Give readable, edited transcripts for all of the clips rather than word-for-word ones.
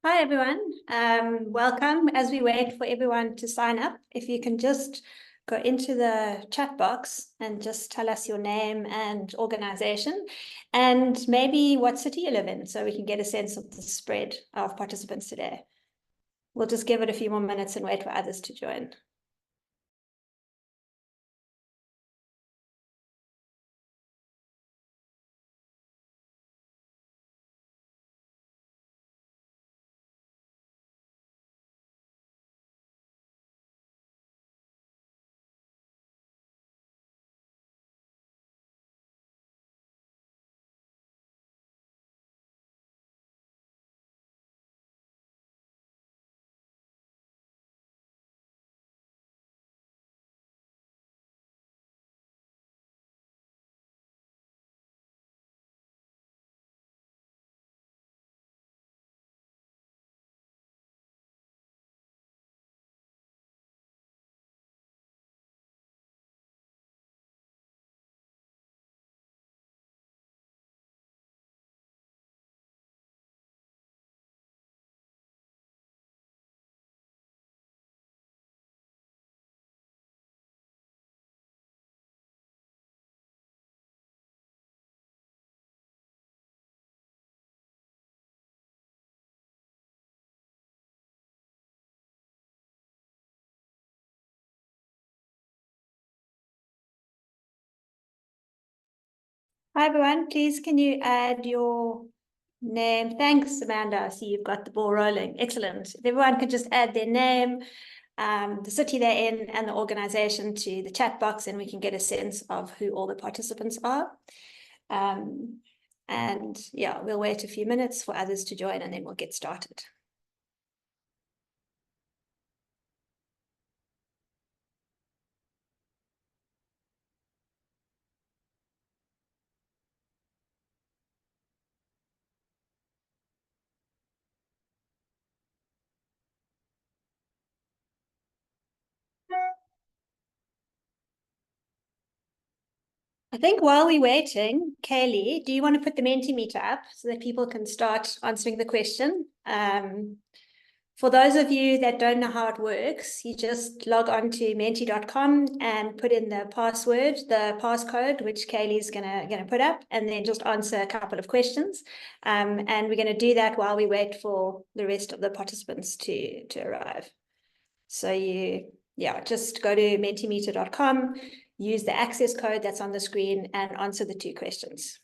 Hi, everyone. Welcome. As we wait for everyone to sign up, if you can just go into the chat box and just tell us your name and organization, and maybe what city you live in, so we can get a sense of the spread of participants today. We'll just give it a few more minutes and wait for others to join. Hi, everyone. Please, can you add your name? Thanks, Amanda. I see you've got the ball rolling. Excellent. If everyone could just add their name, the city they're in, and the organization to the chat box, and we can get a sense of who all the participants are. And yeah, we'll wait a few minutes for others to join, and then we'll get started. I think while we're waiting, Caylee, do you want to put the Mentimeter up so that people can start answering the question? For those of you that don't know how it works, you just log on to menti.com and put in the password, the passcode, which Caylee's gonna put up, and then just answer a couple of questions. And we're going to do that while we wait for the rest of the participants to arrive. So just go to mentimeter.com, use the access code that's on the screen, and answer the 2 questions.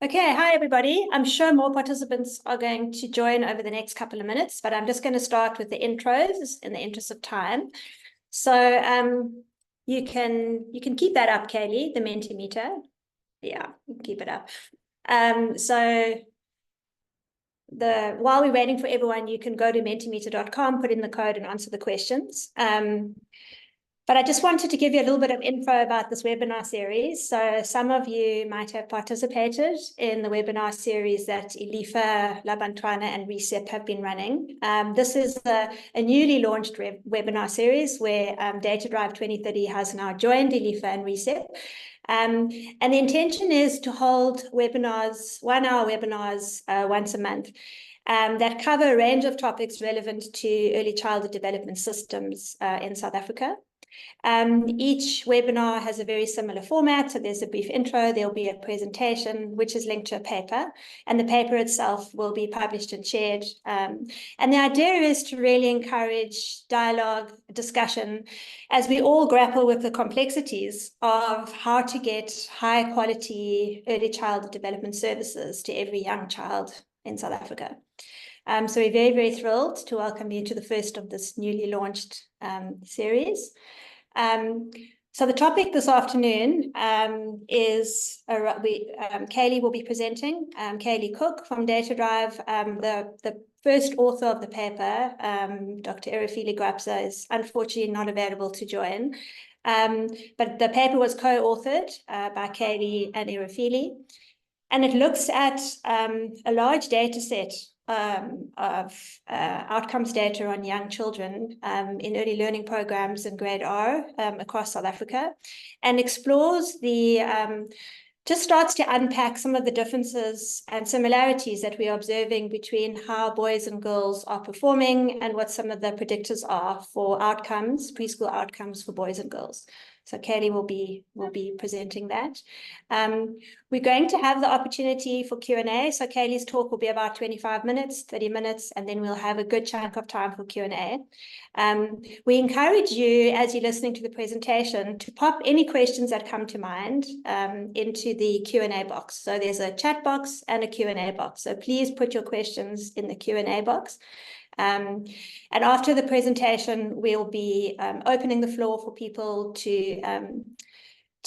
Okay, hi everybody. I'm sure more participants are going to join over the next couple of minutes, but I'm just going to start with the intros in the interest of time. So you can keep that up, Caylee, the Mentimeter. Yeah, you can keep it up. While we're waiting for everyone, you can go to mentimeter.com, put in the code, and answer the questions. But I just wanted to give you a little bit of info about this webinar series. So some of you might have participated in the webinar series that Ilifa Labantwana and RESEP have been running. This is a newly launched webinar series where Data Drive 2030 has now joined Ilifa and RESEP. And the intention is to hold webinars, 1-hour webinars once a month. that cover a range of topics relevant to early childhood development systems in South Africa. Each webinar has a very similar format. So there's a brief intro, there'll be a presentation, which is linked to a paper, and the paper itself will be published and shared. And the idea is to really encourage dialogue, discussion, as we all grapple with the complexities of how to get high quality early childhood development services to every young child in South Africa. So we're very, very thrilled to welcome you to the first of this newly launched series. So the topic this afternoon is, Caylee will be presenting, Caylee Cook from DataDrive. The first author of the paper, Dr. Erofili Grapsa, is unfortunately not available to join. But the paper was co-authored by Caylee and Erofili, and it looks at a large data set of outcomes data on young children in early learning programs in grade R across South Africa, and explores just starts to unpack some of the differences and similarities that we are observing between how boys and girls are performing and what some of the predictors are for outcomes, preschool outcomes for boys and girls. So Caylee will be presenting that. We're going to have the opportunity for Q&A. So Caylee's talk will be about 25 minutes, 30 minutes, and then we'll have a good chunk of time for Q&A. We encourage you, as you're listening to the presentation, to pop any questions that come to mind into the Q&A box. So there's a chat box and a Q&A box. So please put your questions in the Q&A box. And after the presentation, we'll be opening the floor for people to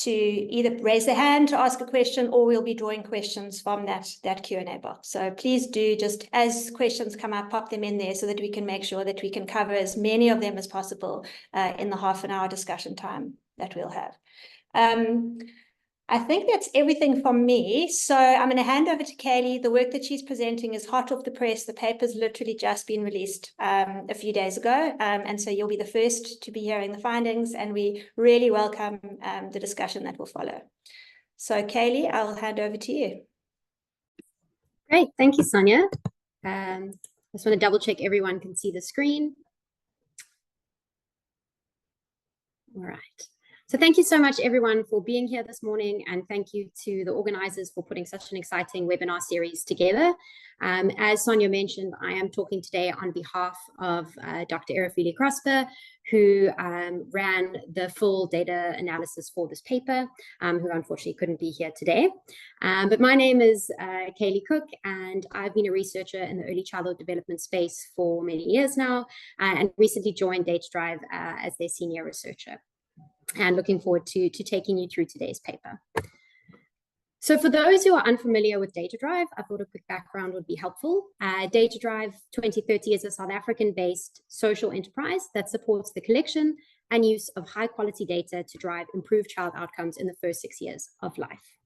either raise their hand to ask a question, or we'll be drawing questions from that Q&A box. So please do, just as questions come up, pop them in there so that we can make sure that we can cover as many of them as possible in the half-an-hour discussion time that we'll have. I think that's everything from me. So I'm going to hand over to Caylee. The work that she's presenting is hot off the press. The paper's literally just been released a few days ago. And so you'll be the first to be hearing the findings, and we really welcome the discussion that will follow. So Caylee, I'll hand over to you. Great. Thank you, Sonia. I just want to double check everyone can see the screen. All right. So thank you so much, everyone, for being here this morning, and thank you to the organizers for putting such an exciting webinar series together. As Sonia mentioned, I am talking today on behalf of Dr. Erofili Grapsa, who ran the full data analysis for this paper, who unfortunately couldn't be here today. But my name is Caylee Cook, and I've been a researcher in the early childhood development space for many years now, and recently joined DataDrive as their senior researcher. And looking forward to taking you through today's paper. So for those who are unfamiliar with DataDrive, I thought a quick background would be helpful. DataDrive 2030 is a South African-based social enterprise that supports the collection and use of high-quality data to drive improved child outcomes in the first 6 years of life.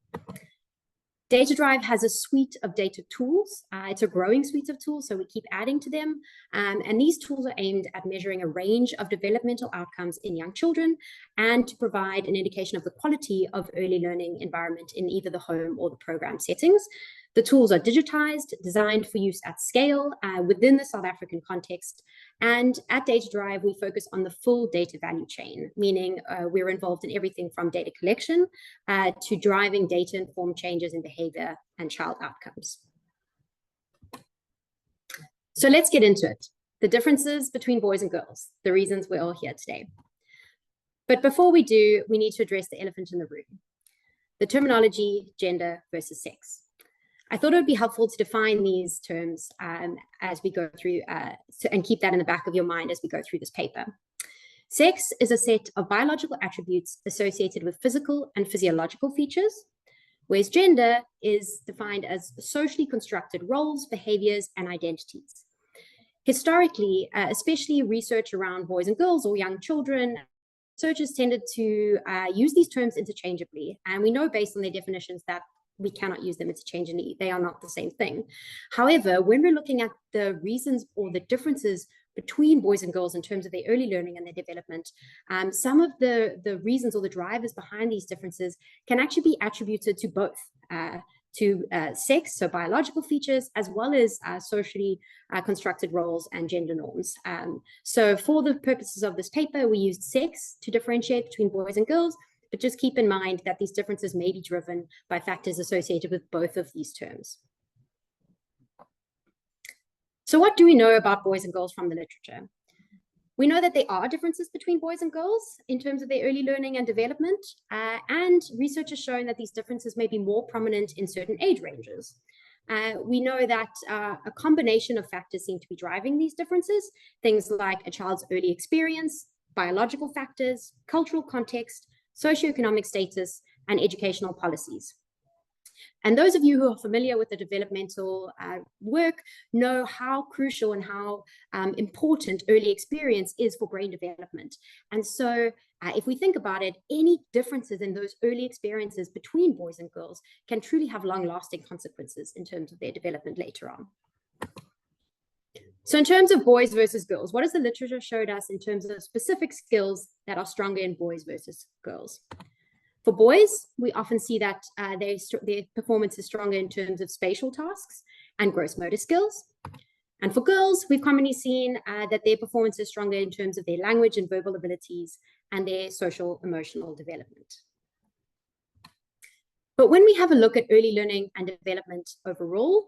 DataDrive has a suite of data tools. It's a growing suite of tools, so we keep adding to them. And these tools are aimed at measuring a range of developmental outcomes in young children and to provide an indication of the quality of early learning environment in either the home or the program settings. The tools are digitized, designed for use at scale within the South African context. And at DataDrive, we focus on the full data value chain, meaning we're involved in everything from data collection to driving data-informed changes in behavior and child outcomes. So let's get into it. The differences between boys and girls, the reasons we're all here today. But before we do, we need to address the elephant in the room, the terminology gender versus sex. I thought it would be helpful to define these terms as we go through and keep that in the back of your mind as we go through this paper. Sex is a set of biological attributes associated with physical and physiological features, whereas gender is defined as socially constructed roles, behaviors, and identities. Historically, especially research around boys and girls or young children, researchers tended to use these terms interchangeably, and we know based on their definitions that we cannot use them interchangeably. They are not the same thing. However, when we're looking at the reasons or the differences between boys and girls in terms of their early learning and their development, some of the reasons or the drivers behind these differences can actually be attributed to both, to sex, so biological features, as well as socially constructed roles and gender norms. So for the purposes of this paper, we used sex to differentiate between boys and girls, but just keep in mind that these differences may be driven by factors associated with both of these terms. So what do we know about boys and girls from the literature? We know that there are differences between boys and girls in terms of their early learning and development, and research has shown that these differences may be more prominent in certain age ranges. We know that a combination of factors seem to be driving these differences, things like a child's early experience, biological factors, cultural context, socioeconomic status, and educational policies. And those of you who are familiar with the developmental work know how crucial and how important early experience is for brain development. And so if we think about it, any differences in those early experiences between boys and girls can truly have long-lasting consequences in terms of their development later on. So in terms of boys versus girls, what has the literature showed us in terms of specific skills that are stronger in boys versus girls? For boys, we often see that their performance is stronger in terms of spatial tasks and gross motor skills. And for girls, we've commonly seen that their performance is stronger in terms of their language and verbal abilities and their social emotional development. But when we have a look at early learning and development overall,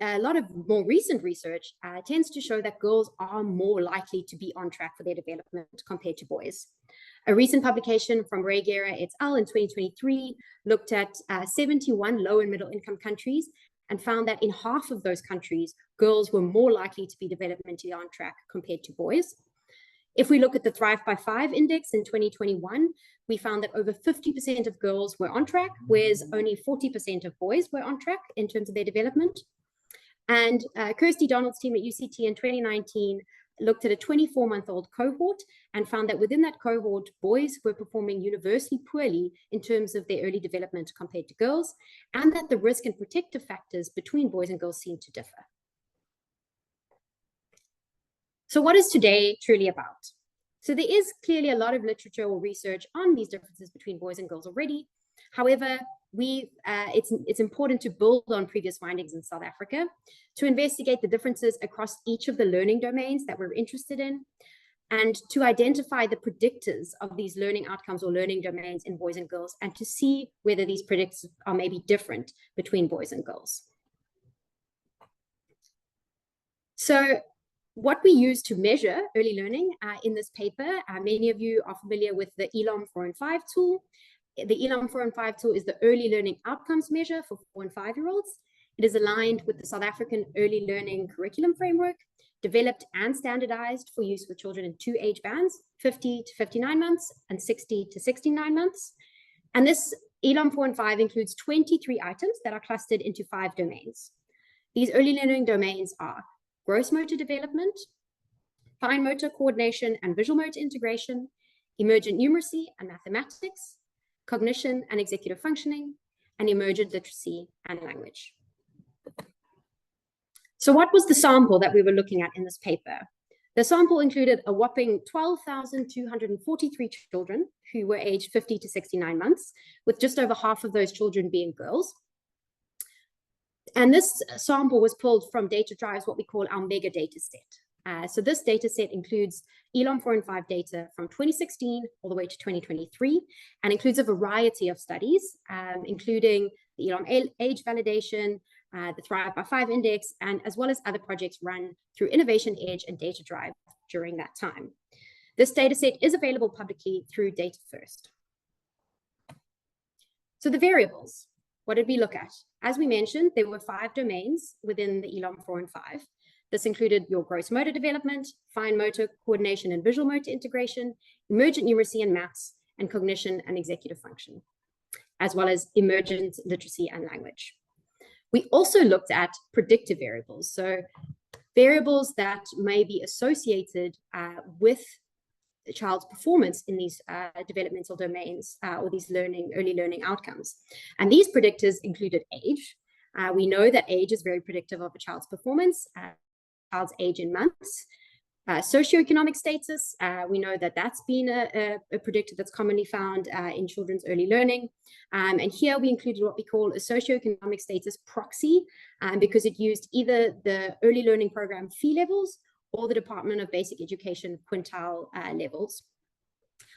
a lot of more recent research tends to show that girls are more likely to be on track for their development compared to boys. A recent publication from Reguera et al. In 2023 looked at 71 low and middle income countries and found that in half of those countries, girls were more likely to be developmentally on track compared to boys. If we look at the Thrive by 5 index in 2021, we found that over 50% of girls were on track, whereas only 40% of boys were on track in terms of their development. And Kirsty Donald's team at UCT in 2019 looked at a 24-month-old cohort and found that within that cohort, boys were performing universally poorly in terms of their early development compared to girls, and that the risk and protective factors between boys and girls seemed to differ. So what is today truly about? So there is clearly a lot of literature or research on these differences between boys and girls already. However, it's important to build on previous findings in South Africa to investigate the differences across each of the learning domains that we're interested in, and to identify the predictors of these learning outcomes or learning domains in boys and girls, and to see whether these predictors are maybe different between boys and girls. So what we use to measure early learning in this paper, many of you are familiar with the ELOM 4 and 5 tool. The ELOM 4 and 5 tool is the early learning outcomes measure for 4 and 5-year-olds. It is aligned with the South African early learning curriculum framework, developed and standardized for use with children in 2 age bands, 50 to 59 months and 60 to 69 months. And this ELOM 4 and 5 includes 23 items that are clustered into 5 domains. These early learning domains are gross motor development, fine motor coordination and visual motor integration, emergent numeracy and mathematics, cognition and executive functioning, and emergent literacy and language. So what was the sample that we were looking at in this paper? The sample included a whopping 12,243 children who were aged 50 to 69 months, with just over half of those children being girls. And this sample was pulled from data drives, what we call our mega data set. So this data set includes ELOM 4 and 5 data from 2016 all the way to 2023, and includes a variety of studies, including the ELOM age validation, the Thrive by 5 index, and as well as other projects run through Innovation Edge and Data Drive during that time. This data set is available publicly through Data First. So the variables, what did we look at? As we mentioned, there were 5 domains within the ELOM 4 and 5. This included your gross motor development, fine motor coordination and visual motor integration, emergent numeracy and maths, and cognition and executive function, as well as emergent literacy and language. We also looked at predictive variables, so variables that may be associated with the child's performance in these developmental domains or these early learning outcomes. And these predictors included age. We know that age is very predictive of a child's performance, child's age in months. Socioeconomic status, we know that that's been a predictor that's commonly found in children's early learning. And here we included what we call a socioeconomic status proxy, because it used either the early learning program fee levels or the Department of Basic Education quintile levels.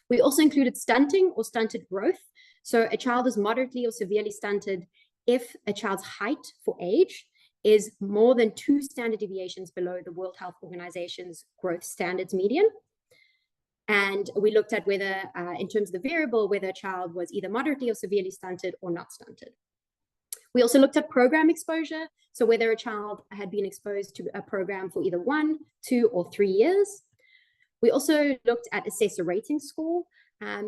We also included stunting or stunted growth. So a child is moderately or severely stunted if a child's height for age is more than 2 standard deviations below the World Health Organization's growth standards median. And we looked at whether, in terms of the variable, whether a child was either moderately or severely stunted or not stunted. We also looked at program exposure, so whether a child had been exposed to a program for either 1, 2, or 3 years. We also looked at assessor rating score,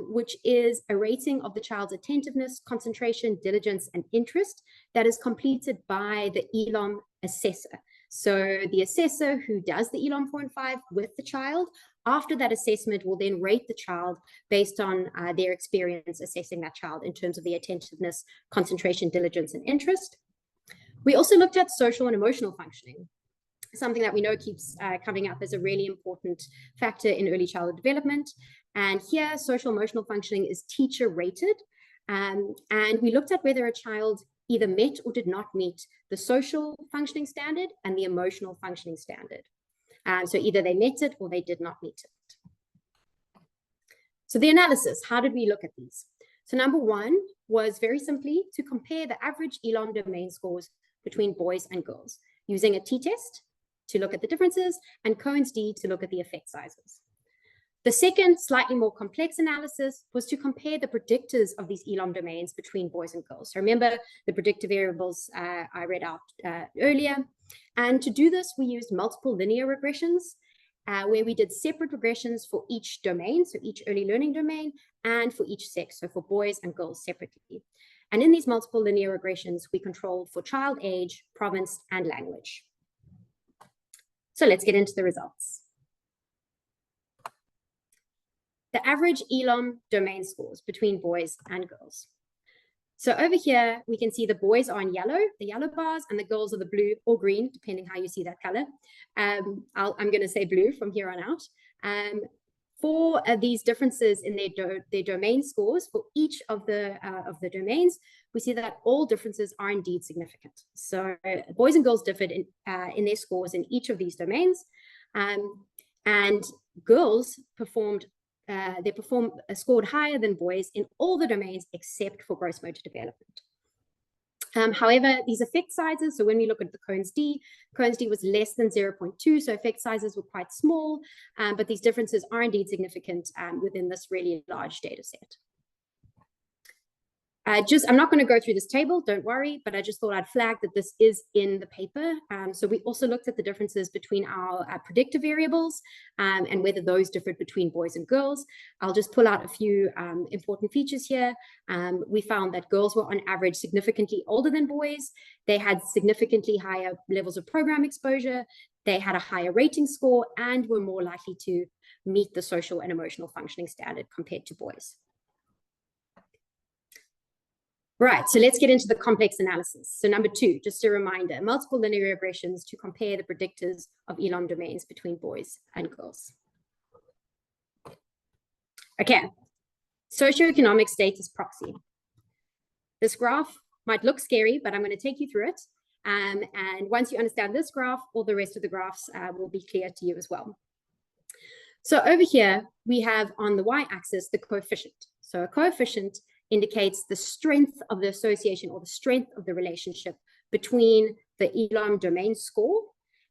which is a rating of the child's attentiveness, concentration, diligence, and interest that is completed by the ELOM assessor. So the assessor who does the ELOM 4 and 5 with the child, after that assessment, will then rate the child based on their experience assessing that child in terms of the attentiveness, concentration, diligence, and interest. We also looked at social and emotional functioning, something that we know keeps coming up as a really important factor in early childhood development. And here, social emotional functioning is teacher rated. And we looked at whether a child either met or did not meet the social functioning standard and the emotional functioning standard. So either they met it or they did not meet it. So the analysis, how did we look at these? So number 1 was very simply to compare the average ELOM domain scores between boys and girls using a t-test to look at the differences and Cohen's d to look at the effect sizes. The second, slightly more complex analysis was to compare the predictors of these ELOM domains between boys and girls. So remember the predictor variables I read out earlier. And to do this, we used multiple linear regressions where we did separate regressions for each domain, so each early learning domain, and for each sex, so for boys and girls separately. And in these multiple linear regressions, we controlled for child age, province, and language. So let's get into the results. The average ELOM domain scores between boys and girls. So over here, we can see the boys are in yellow, the yellow bars, and the girls are the blue or green, depending how you see that color. I'm going to say blue from here on out. For these differences in their domain scores for each of the domains, we see that all differences are indeed significant. So boys and girls differed in their scores in each of these domains, and girls scored higher than boys in all the domains except for gross motor development. However, these effect sizes, so when we look at the Cohen's d was less than 0.2, so effect sizes were quite small, but these differences are indeed significant within this really large data set. I'm not going to go through this table, don't worry, but I just thought I'd flag that this is in the paper. So we also looked at the differences between our predictor variables and whether those differed between boys and girls. I'll just pull out a few important features here. We found that girls were on average significantly older than boys. They had significantly higher levels of program exposure. They had a higher rating score and were more likely to meet the social and emotional functioning standard compared to boys. Right, so let's get into the complex analysis. So number 2, just a reminder, multiple linear regressions to compare the predictors of ELOM domains between boys and girls. Okay, socioeconomic status proxy. This graph might look scary, but I'm going to take you through it. And once you understand this graph, all the rest of the graphs will be clear to you as well. So over here, we have on the y-axis the coefficient. So a coefficient indicates the strength of the association or the strength of the relationship between the ELOM domain score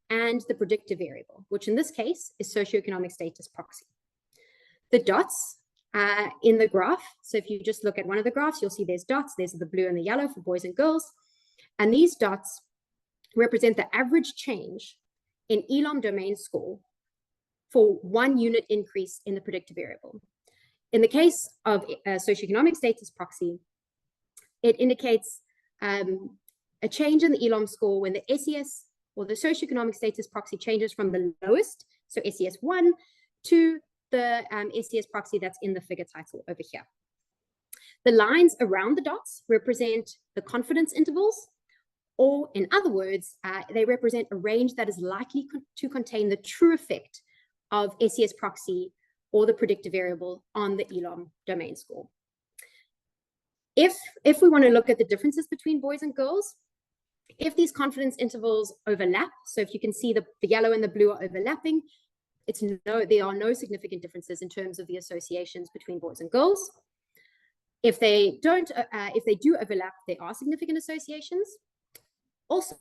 and the predictor variable, which in this case is socioeconomic status proxy. The dots in the graph, so if you just look at one of the graphs, you'll see there's dots, there's the blue and the yellow for boys and girls, and these dots represent the average change in ELOM domain score for 1 unit increase in the predictor variable. In the case of socioeconomic status proxy, it indicates a change in the ELOM score when the SES or the socioeconomic status proxy changes from the lowest, so SES 1, to the SES proxy that's in the figure title over here. The lines around the dots represent the confidence intervals, or in other words, they represent a range that is likely to contain the true effect of SES proxy or the predictor variable on the ELOM domain score. If we want to look at the differences between boys and girls, if these confidence intervals overlap, so if you can see the yellow and the blue are overlapping, there are no significant differences in terms of the associations between boys and girls. If they do overlap, there are significant associations. Also,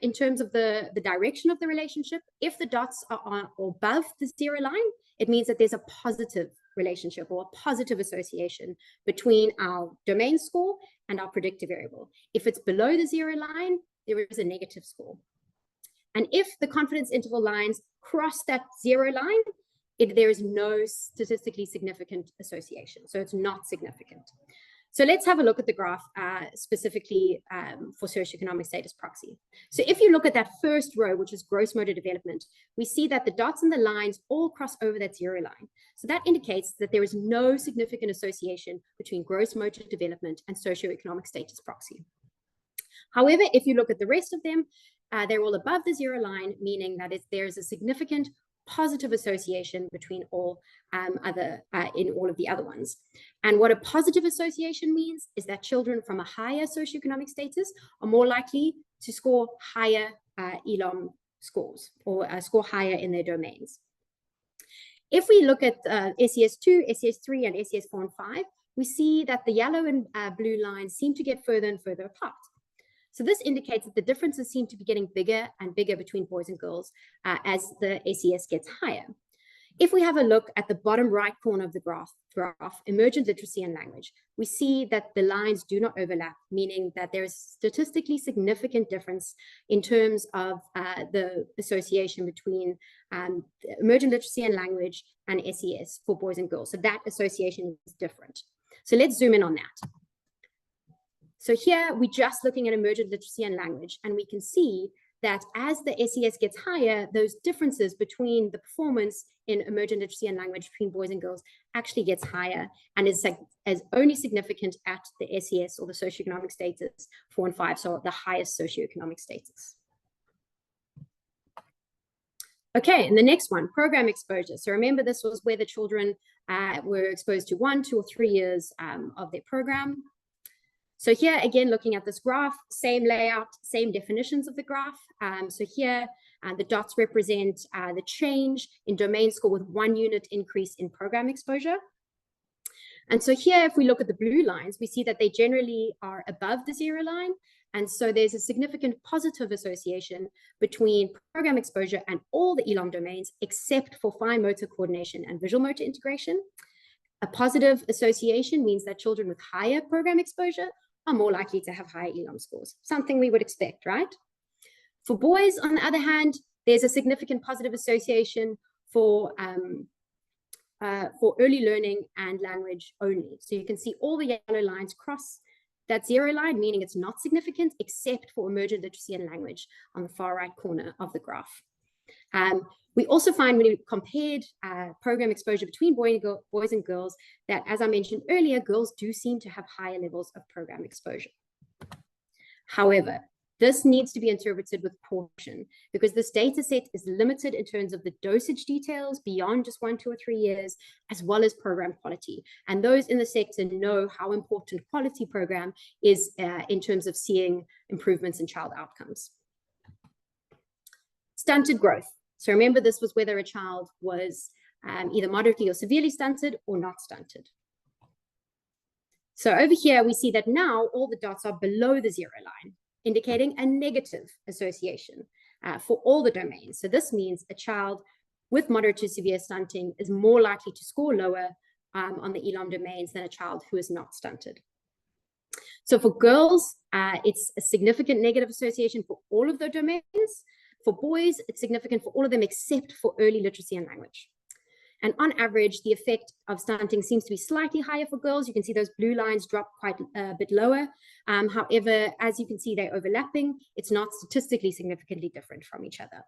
in terms of the direction of the relationship, if the dots are on or above the zero line, it means that there's a positive relationship or a positive association between our domain score and our predictor variable. If it's below the zero line, there is a negative score. And if the confidence interval lines cross that zero line, there is no statistically significant association. So it's not significant. So let's have a look at the graph specifically for socioeconomic status proxy. So if you look at that first row, which is gross motor development, we see that the dots and the lines all cross over that zero line. So that indicates that there is no significant association between gross motor development and socioeconomic status proxy. However, if you look at the rest of them, they're all above the zero line, meaning that there's a significant positive association between all in all of the other ones. And what a positive association means is that children from a higher socioeconomic status are more likely to score higher ELOM scores or score higher in their domains. If we look at SES2, SES3, and SES4 and 5, we see that the yellow and blue lines seem to get further and further apart. So this indicates that the differences seem to be getting bigger and bigger between boys and girls as the SES gets higher. If we have a look at the bottom right corner of the graph, emergent literacy and language, we see that the lines do not overlap, meaning that there is statistically significant difference in terms of the association between emergent literacy and language and SES for boys and girls. So that association is different. So let's zoom in on that. So here we're just looking at emergent literacy and language, and we can see that as the SES gets higher, those differences between the performance in emergent literacy and language between boys and girls actually gets higher and is only significant at the SES or the socioeconomic status 4 and 5, so the highest socioeconomic status. Okay, and the next one, program exposure. So remember, this was where the children were exposed to 1, 2, or 3 years of their program. So here, again, looking at this graph, same layout, same definitions of the graph. So here, the dots represent the change in domain score with 1 unit increase in program exposure. And so here, if we look at the blue lines, we see that they generally are above the zero line. And so there's a significant positive association between program exposure and all the ELOM domains, except for fine motor coordination and visual motor integration. A positive association means that children with higher program exposure are more likely to have higher ELOM scores, something we would expect, right? For boys, on the other hand, there's a significant positive association for early learning and language only. So you can see all the yellow lines cross that zero line, meaning it's not significant, except for emergent literacy and language on the far right corner of the graph. We also find when we compared program exposure between boys and girls that, as I mentioned earlier, girls do seem to have higher levels of program exposure. However, this needs to be interpreted with caution because this data set is limited in terms of the dosage details beyond just 1, 2, or 3 years, as well as program quality. And those in the sector know how important quality program is in terms of seeing improvements in child outcomes. Stunted growth. So remember, this was whether a child was either moderately or severely stunted or not stunted. So over here, we see that now all the dots are below the zero line, indicating a negative association for all the domains. So this means a child with moderate to severe stunting is more likely to score lower on the ELOM domains than a child who is not stunted. So for girls, it's a significant negative association for all of the domains. For boys, it's significant for all of them except for early literacy and language. And on average, the effect of stunting seems to be slightly higher for girls. You can see those blue lines drop quite a bit lower. However, as you can see, they're overlapping. It's not statistically significantly different from each other.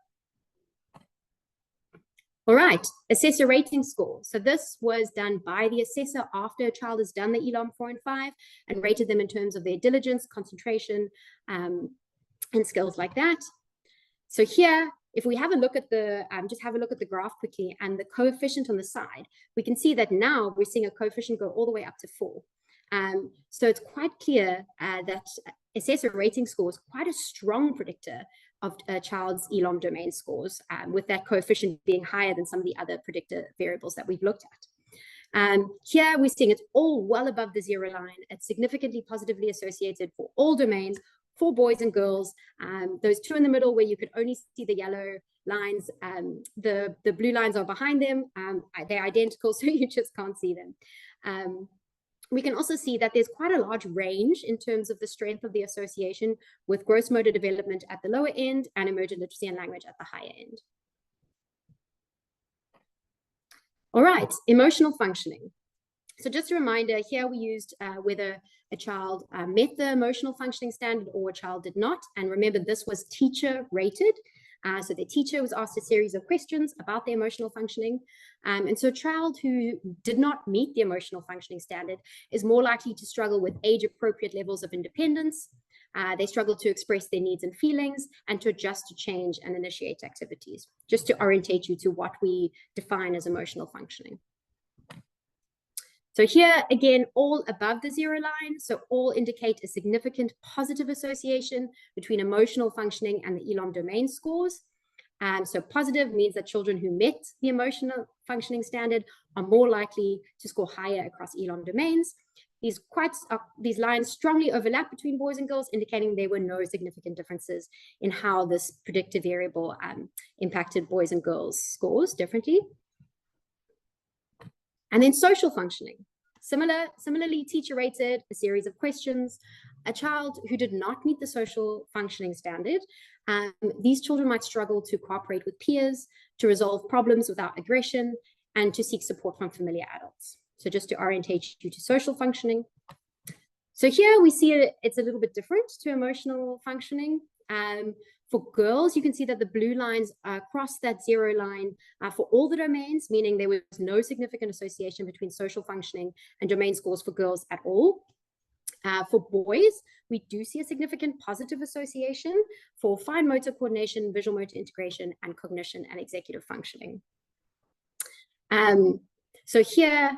All right, assessor rating score. So this was done by the assessor after a child has done the ELOM 4 and 5 and rated them in terms of their diligence, concentration, and skills like that. So here if we have a look at the, just have a look at the graph quickly and the coefficient on the side, we can see that now we're seeing a coefficient go all the way up to 4. So it's quite clear that assessor rating score is quite a strong predictor of a child's ELOM domain scores, with that coefficient being higher than some of the other predictor variables that we've looked at. Here we're seeing it's all well above the 0 line. It's significantly positively associated for all domains, for boys and girls. Those two in the middle where you could only see the yellow lines, the blue lines are behind them. They're identical, so you just can't see them. We can also see that there's quite a large range in terms of the strength of the association with gross motor development at the lower end and emergent literacy and language at the higher end. All right, emotional functioning. So just a reminder, here we used whether a child met the emotional functioning standard or a child did not. And remember, this was teacher rated. So the teacher was asked a series of questions about their emotional functioning. And so a child who did not meet the emotional functioning standard is more likely to struggle with age-appropriate levels of independence. They struggle to express their needs and feelings and to adjust to change and initiate activities, just to orientate you to what we define as emotional functioning. So here, again, all above the 0 line. So all indicate a significant positive association between emotional functioning and the ELOM domain scores. So positive means that children who met the emotional functioning standard are more likely to score higher across ELOM domains. These lines strongly overlap between boys and girls, indicating there were no significant differences in how this predictive variable impacted boys and girls' scores differently. And then social functioning. Similarly, teacher rated a series of questions. A child who did not meet the social functioning standard, these children might struggle to cooperate with peers, to resolve problems without aggression, and to seek support from familiar adults. So just to orientate you to social functioning. So here we see it's a little bit different to emotional functioning. For girls, you can see that the blue lines cross that 0 line for all the domains, meaning there was no significant association between social functioning and domain scores for girls at all. For boys, we do see a significant positive association for fine motor coordination, visual motor integration, and cognition and executive functioning. So here,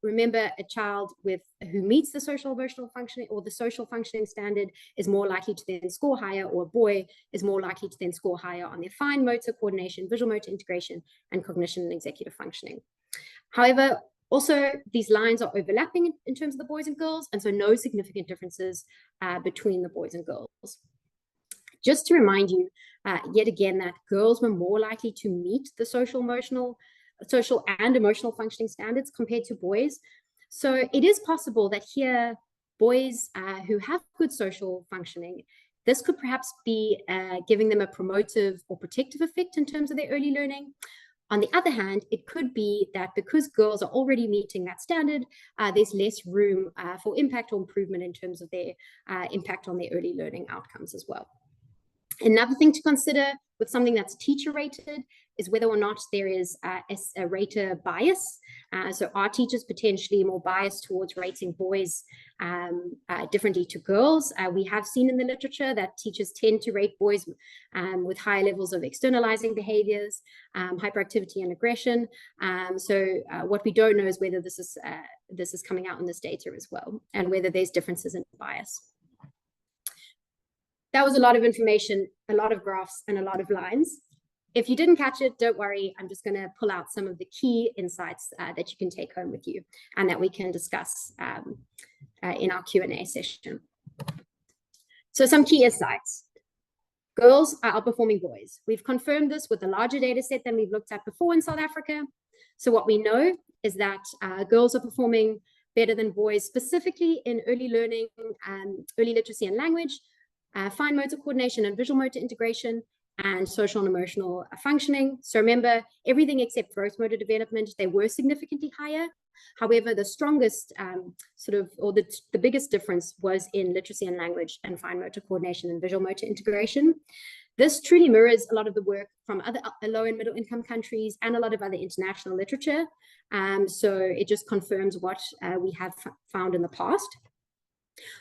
remember, a child who meets the social emotional functioning or the social functioning standard is more likely to then score higher, or a boy is more likely to then score higher on their fine motor coordination, visual motor integration, and cognition and executive functioning. However, also these lines are overlapping in terms of the boys and girls, and so no significant differences between the boys and girls. Just to remind you, yet again, that girls were more likely to meet the social and emotional functioning standards compared to boys. So it is possible that here, boys who have good social functioning, this could perhaps be giving them a promotive or protective effect in terms of their early learning. On the other hand, it could be that because girls are already meeting that standard, there's less room for impact or improvement in terms of their impact on their early learning outcomes as well. Another thing to consider with something that's teacher rated is whether or not there is a rater bias. So are teachers potentially more biased towards rating boys differently to girls? We have seen in the literature that teachers tend to rate boys with higher levels of externalizing behaviors, hyperactivity and aggression. So what we don't know is whether this is coming out in this data as well, and whether there's differences in bias. That was a lot of information, a lot of graphs, and a lot of lines. If you didn't catch it, don't worry. I'm just going to pull out some of the key insights that you can take home with you and that we can discuss in our Q&A session. So some key insights. Girls are outperforming boys. We've confirmed this with a larger data set than we've looked at before in South Africa. So what we know is that girls are performing better than boys, specifically in early learning, early literacy and language, fine motor coordination and visual motor integration, and social and emotional functioning. So remember, everything except gross motor development, they were significantly higher. However, the strongest the biggest difference was in literacy and language and fine motor coordination and visual motor integration. This truly mirrors a lot of the work from other low and middle income countries and a lot of other international literature. So it just confirms what we have found in the past.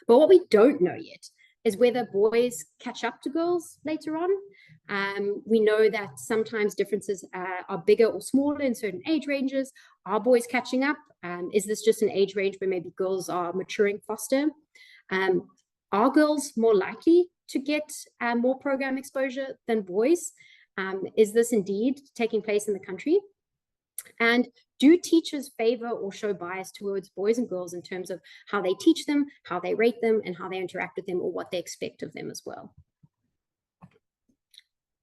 But what we don't know yet is whether boys catch up to girls later on. We know that sometimes differences are bigger or smaller in certain age ranges. Are boys catching up? Is this just an age range where maybe girls are maturing faster? Are girls more likely to get more program exposure than boys? Is this indeed taking place in the country? And do teachers favor or show bias towards boys and girls in terms of how they teach them, how they rate them, and how they interact with them, or what they expect of them as well?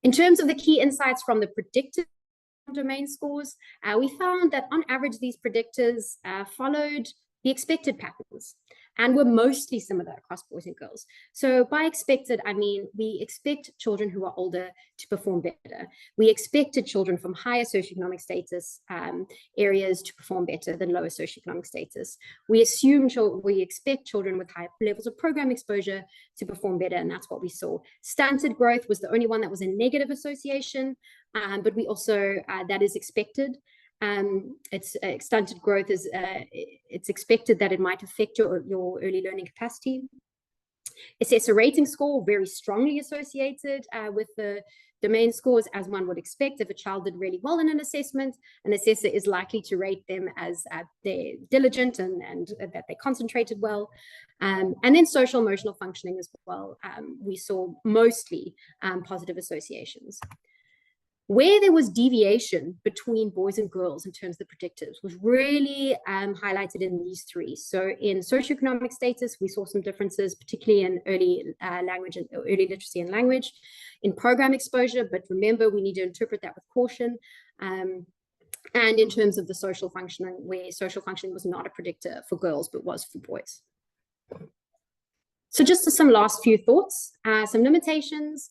In terms of the key insights from the predictive domain scores, we found that on average, these predictors followed the expected patterns and were mostly similar across boys and girls. So by expected, I mean, we expect children who are older to perform better. We expected children from higher socioeconomic status areas to perform better than lower socioeconomic status. We expect children with high levels of program exposure to perform better, and that's what we saw. Stunted growth was the only one that was a negative association, but we also, that is expected. It's stunted growth is it's expected that it might affect your early learning capacity. Assessor rating score very strongly associated with the domain scores, as one would expect. If a child did really well in an assessment, an assessor is likely to rate them as they're diligent and that they concentrated well. And then social emotional functioning as well. We saw mostly positive associations. Where there was deviation between boys and girls in terms of the predictors was really highlighted in these three. So in socioeconomic status, we saw some differences, particularly in early language and early literacy and language, in program exposure, but remember, we need to interpret that with caution. And in terms of the social functioning, where social functioning was not a predictor for girls, but was for boys. So just some last few thoughts, some limitations.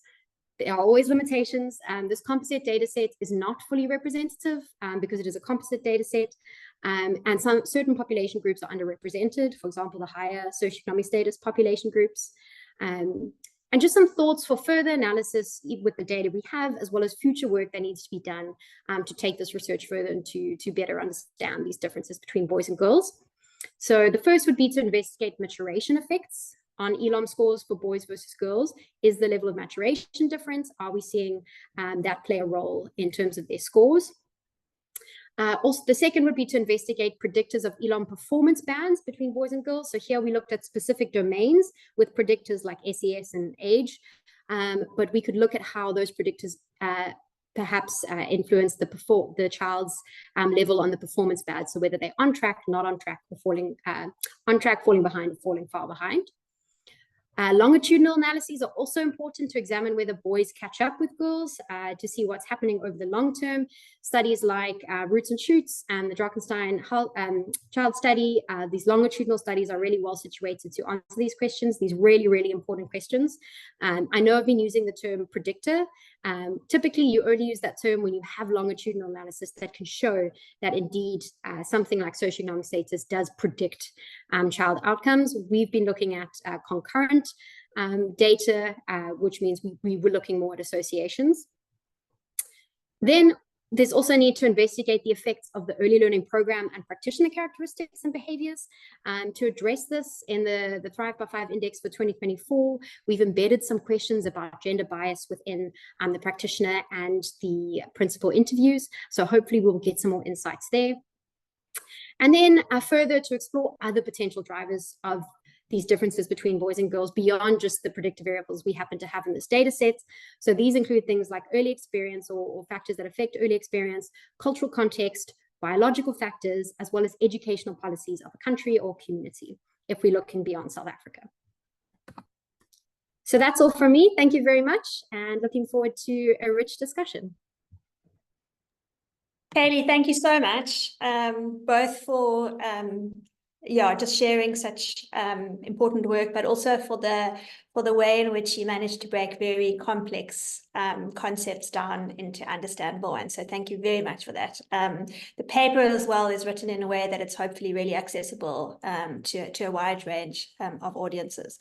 There are always limitations. This composite data set is not fully representative because it is a composite data set, and certain population groups are underrepresented, for example, the higher socioeconomic status population groups. And just some thoughts for further analysis with the data we have, as well as future work that needs to be done to take this research further and to better understand these differences between boys and girls. So the first would be to investigate maturation effects on ELOM scores for boys versus girls. Is the level of maturation difference? Are we seeing that play a role in terms of their scores? Also, the second would be to investigate predictors of ELOM performance bands between boys and girls. So here we looked at specific domains with predictors like SES and age, but we could look at how those predictors perhaps influence the child's level on the performance band. So whether they're on track, not on track, or falling on track, falling behind, or falling far behind. Longitudinal analyses are also important to examine whether boys catch up with girls to see what's happening over the long term. Studies like Roots and Shoots and the Drakenstein child study, these longitudinal studies are really well situated to answer these questions, these really, really important questions. I know I've been using the term predictor. Typically, you only use that term when you have longitudinal analysis that can show that indeed something like socioeconomic status does predict child outcomes. We've been looking at concurrent data, which means we were looking more at associations. Then there's also a need to investigate the effects of the early learning program and practitioner characteristics and behaviors. To address this in the Thrive by 5 Index for 2024, we've embedded some questions about gender bias within the practitioner and the principal interviews. So hopefully we'll get some more insights there. And then further to explore other potential drivers of these differences between boys and girls beyond just the predictive variables we happen to have in this data set. So these include things like early experience or factors that affect early experience, cultural context, biological factors, as well as educational policies of a country or community, if we're looking beyond South Africa. So that's all from me. Thank you very much, and looking forward to a rich discussion. Caylee, thank you so much, both for just sharing such important work, but also for the way in which you managed to break very complex concepts down into understandable ones. So thank you very much for that. The paper as well is written in a way that it's hopefully really accessible to a wide range of audiences.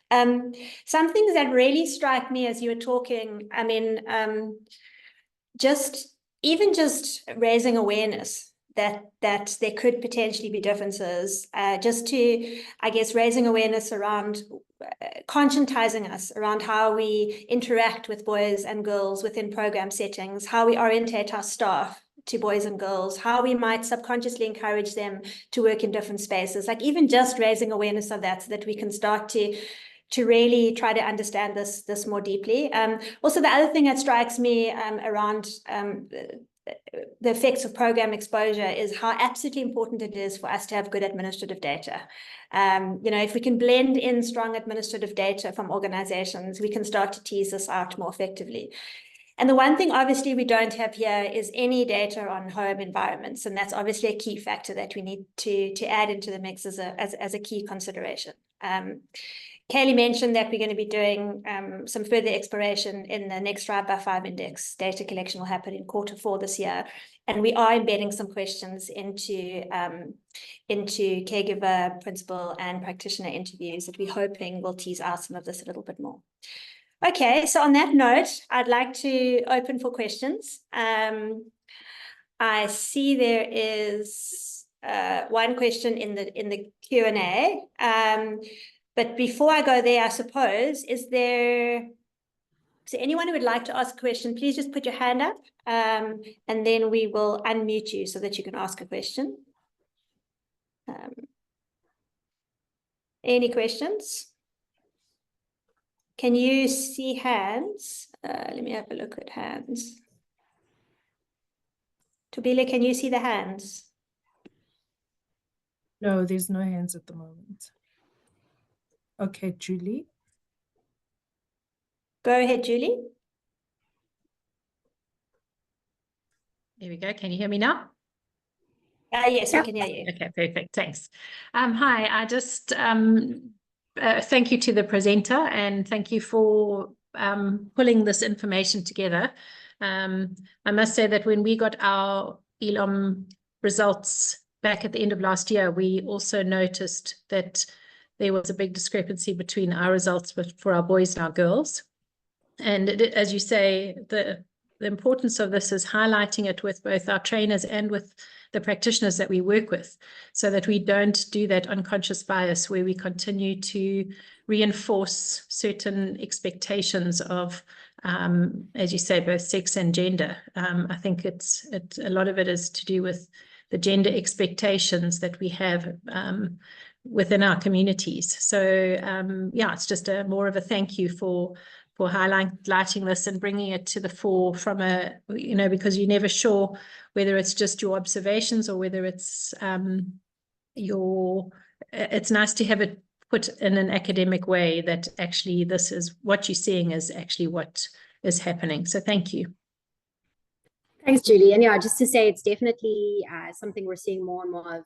Some things that really strike me as you were talking, I mean, just raising awareness that there could potentially be differences, just to, I guess, raising awareness around conscientizing us around how we interact with boys and girls within program settings, how we orientate our staff to boys and girls, how we might subconsciously encourage them to work in different spaces, like even just raising awareness of that so that we can start to really try to understand this more deeply. Also, the other thing that strikes me around the effects of program exposure is how absolutely important it is for us to have good administrative data. If we can blend in strong administrative data from organizations, we can start to tease this out more effectively. And the one thing obviously we don't have here is any data on home environments, and that's obviously a key factor that we need to add into the mix as a key consideration. Caylee mentioned that we're going to be doing some further exploration in the next 5x5 index. Data collection will happen in Q4 this year, and we are embedding some questions into caregiver, principal, and practitioner interviews that we're hoping will tease out some of this a little bit more. Okay, so on that note, I'd like to open for questions. I see there is one question in the Q&A. But before I go there, I suppose, is there anyone who would like to ask a question? Please just put your hand up, and then we will unmute you so that you can ask a question. Any questions? Can you see hands? Let me have a look at hands. Tobile, can you see the hands? No, there's no hands at the moment. Okay, Julie. Go ahead, Julie. There we go. Can you hear me now? Yes, we can hear you. Okay, perfect. Thanks. Hi, I just thank you to the presenter and thank you for pulling this information together. I must say that when we got our ELOM results back at the end of last year, we also noticed that there was a big discrepancy between our results for our boys and our girls. And as you say, the importance of this is highlighting it with both our trainers and with the practitioners that we work with, so that we don't do that unconscious bias where we continue to reinforce certain expectations of, as you say, both sex and gender. I think a lot of it is to do with the gender expectations that we have within our communities. So yeah, it's just more of a thank you for highlighting this and bringing it to the fore from because you're never sure whether it's just your observations or whether it's it's nice to have it put in an academic way that actually this is what you're seeing is actually what is happening. So thank you. Thanks, Julie. And yeah, just to say, it's definitely something we're seeing more and more of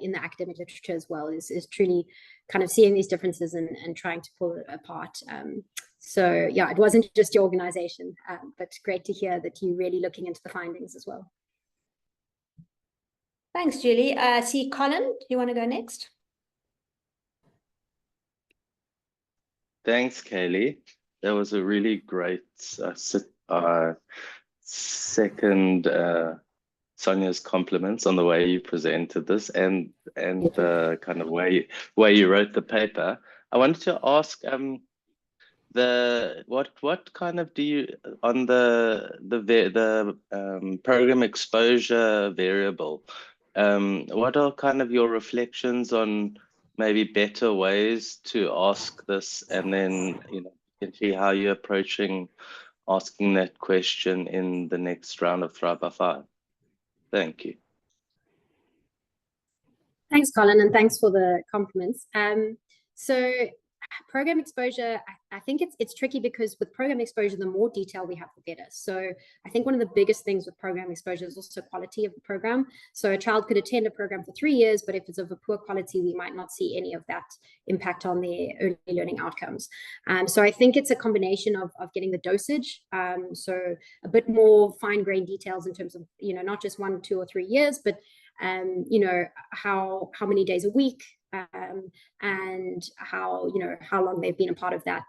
in the academic literature as well, is truly kind of seeing these differences and trying to pull it apart. So yeah, it wasn't just your organization, but great to hear that you're really looking into the findings as well. Thanks, Julie. See, Colin, do you want to go next? Thanks, Caylee. That was a really great second Sonia's compliments on the way you presented this and the kind of way you wrote the paper. I wanted to ask what kind of do you on the program exposure variable, what are kind of your reflections on maybe better ways to ask this, and then you can see how you're approaching asking that question in the next round of 5x5. Thank you. Thanks, Colin, and thanks for the compliments. So program exposure, I think it's tricky because with program exposure, the more detail we have, the better. So I think one of the biggest things with program exposure is also quality of the program. So a child could attend a program for 3 years, but if it's of a poor quality, we might not see any of that impact on their early learning outcomes. So I think it's a combination of getting the dosage, so a bit more fine-grained details in terms of, not just 1, 2, or 3 years, but how many days a week, and how, you know, how long they've been a part of that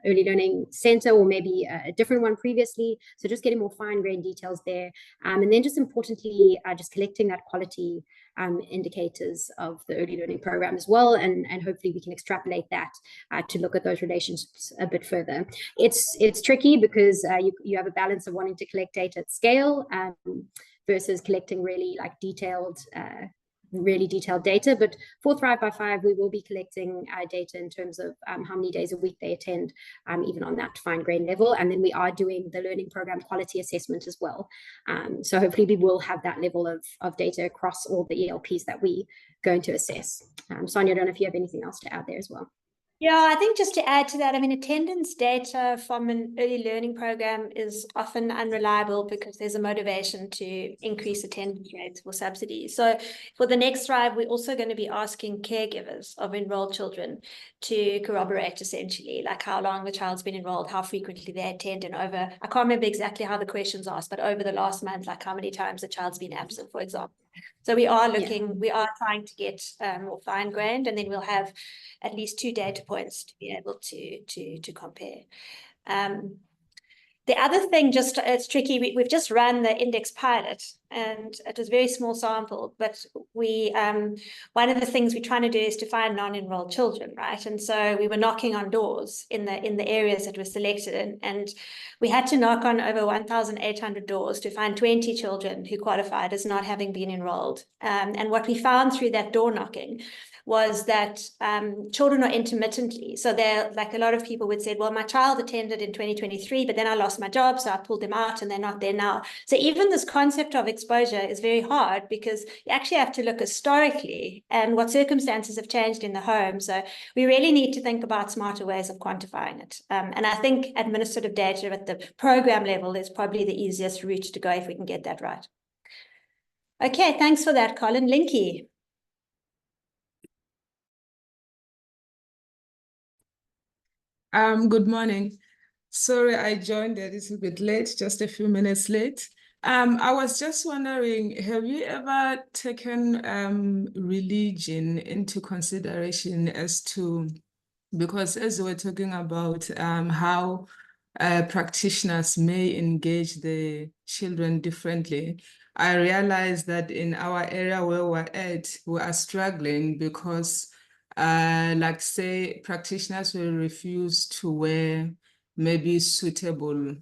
early learning center, or maybe a different one previously. So just getting more fine-grained details there. And then just importantly, just collecting that quality indicators of the early learning program as well. And hopefully we can extrapolate that to look at those relationships a bit further. It's tricky because you have a balance of wanting to collect data at scale versus collecting really like really detailed data. But for Thrive by 5, we will be collecting data in terms of how many days a week they attend, even on that fine-grained level. And then we are doing the learning program quality assessment as well. So hopefully we will have that level of data across all the ELPs that we going to assess. Sonia, I don't know if you have anything else to add there as well. Yeah, I think just to add to that, I mean, attendance data from an early learning program is often unreliable because there's a motivation to increase attendance rates for subsidies. So for the next Thrive, we're also going to be asking caregivers of enrolled children to corroborate essentially, like how long the child's been enrolled, how frequently they attend, and over, I can't remember exactly how the questions asked, but over the last month, like how many times the child's been absent, for example. So we are looking, we are trying to get more fine-grained, and then we'll have at least 2 data points to be able to compare. The other thing, just it's tricky, we've just run the index pilot, and it was a very small sample, but we one of the things we're trying to do is to find non-enrolled children, right? And so we were knocking on doors in the areas that were selected, and we had to knock on over 1,800 doors to find 20 children who qualified as not having been enrolled. And what we found through that door knocking was that children are intermittently. So they're like, a lot of people would say, well, my child attended in 2023, but then I lost my job, so I pulled them out and they're not there now. So even this concept of exposure is very hard because you actually have to look historically and what circumstances have changed in the home. So we really need to think about smarter ways of quantifying it. And I think administrative data at the program level is probably the easiest route to go if we can get that right. Okay, thanks for that, Colin. Linky. Good morning. Sorry, I joined a little bit late, just a few minutes late. I was just wondering, have you ever taken religion into consideration as to, because as we're talking about how practitioners may engage the children differently, I realized that in our area where we're at, we are struggling because like say practitioners will refuse to wear maybe suitable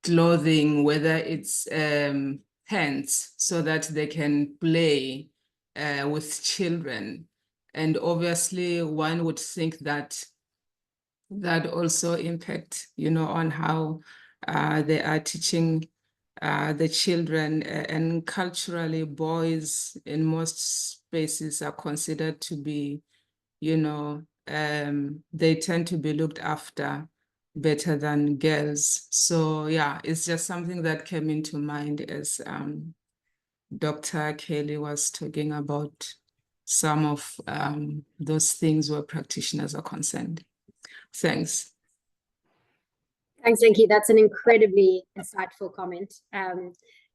clothing, whether it's pants, so that they can play with children. And obviously one would think that that also impact, you know, on how they are teaching the children. And culturally, boys in most spaces are considered to be, you know, they tend to be looked after better than girls. So yeah, it's just something that came into mind as Dr. Caylee was talking about some of those things where practitioners are concerned. Thanks. Thanks, Linky. That's an incredibly insightful comment.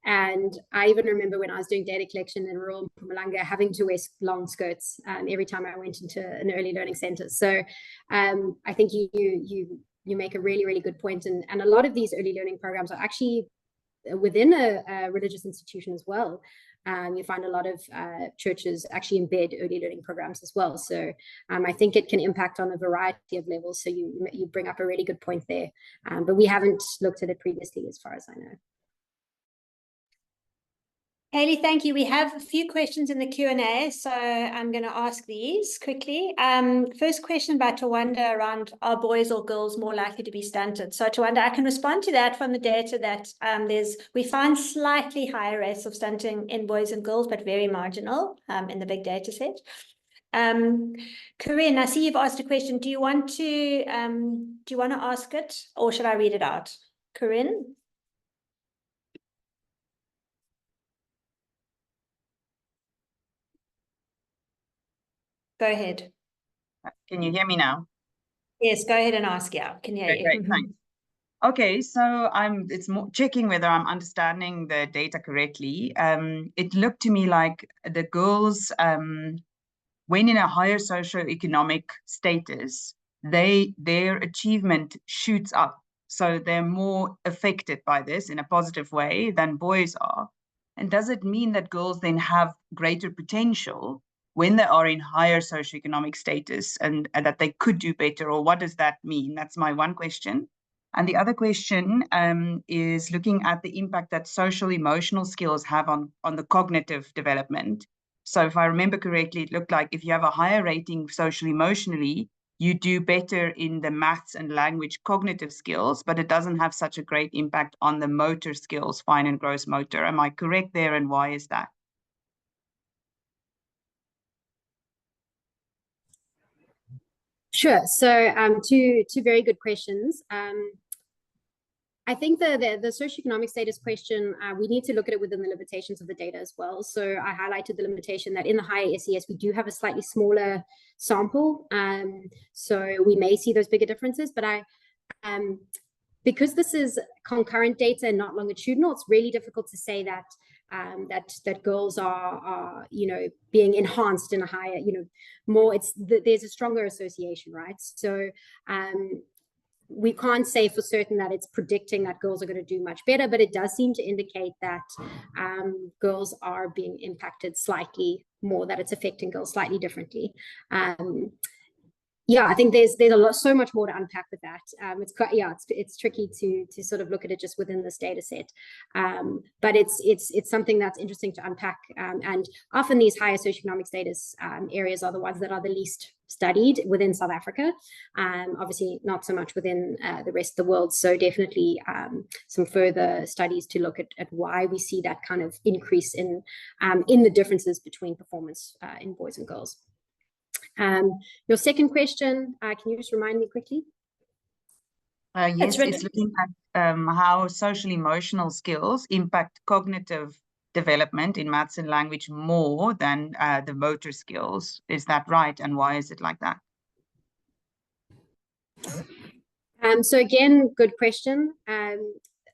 And I even remember when I was doing data collection in rural Mpumalanga, having to wear long skirts every time I went into an early learning center. So I think you make a really, really good point. And a lot of these early learning programs are actually within a religious institution as well. You find a lot of churches actually embed early learning programs as well. So I think it can impact on a variety of levels. So you bring up a really good point there. But we haven't looked at it previously, as far as I know. Caylee, thank you. We have a few questions in the Q&A, so I'm going to ask these quickly. First question by Tawanda around, are boys or girls more likely to be stunted? So Tawanda, I can respond to that from the data that we find slightly higher rates of stunting in boys and girls, but very marginal in the big data set. Corinne, I see you've asked a question. Do you want to ask it, or should I read it out? Corinne? Go ahead. Can you hear me now? Yes, go ahead and ask. Yeah, can hear you. Great, thanks. Okay, so it's more checking whether I'm understanding the data correctly. It looked to me like the girls when in a higher socioeconomic status, their achievement shoots up. So they're more affected by this in a positive way than boys are. And does it mean that girls then have greater potential when they are in higher socioeconomic status and that they could do better? Or what does that mean? That's my one question. And the other question is looking at the impact that social emotional skills have on the cognitive development. So if I remember correctly, it looked like if you have a higher rating social emotionally, you do better in the maths and language cognitive skills, but it doesn't have such a great impact on the motor skills, fine and gross motor. Am I correct there, and why is that? Sure. So two very good questions. I think the socioeconomic status question, we need to look at it within the limitations of the data as well. So I highlighted the limitation that in the higher SES, we do have a slightly smaller sample. So we may see those bigger differences, but because this is concurrent data and not longitudinal, it's really difficult to say that that girls are being enhanced in a higher, more, there's a stronger association, right? So we can't say for certain that it's predicting that girls are going to do much better, but it does seem to indicate that girls are being impacted slightly more, that it's affecting girls slightly differently. Yeah, I think there's so much more to unpack with that. It's quite, it's tricky to sort of look at it just within this data set, but it's something that's interesting to unpack. And often these higher socioeconomic status areas are the ones that are the least studied within South Africa. Obviously, not so much within the rest of the world. So definitely some further studies to look at why we see that kind of increase in the differences between performance in boys and girls. Your second question, can you just remind me quickly? Yes, it's looking at how social emotional skills impact cognitive development in maths and language more than the motor skills. Is that right? And why is it like that? So again, good question.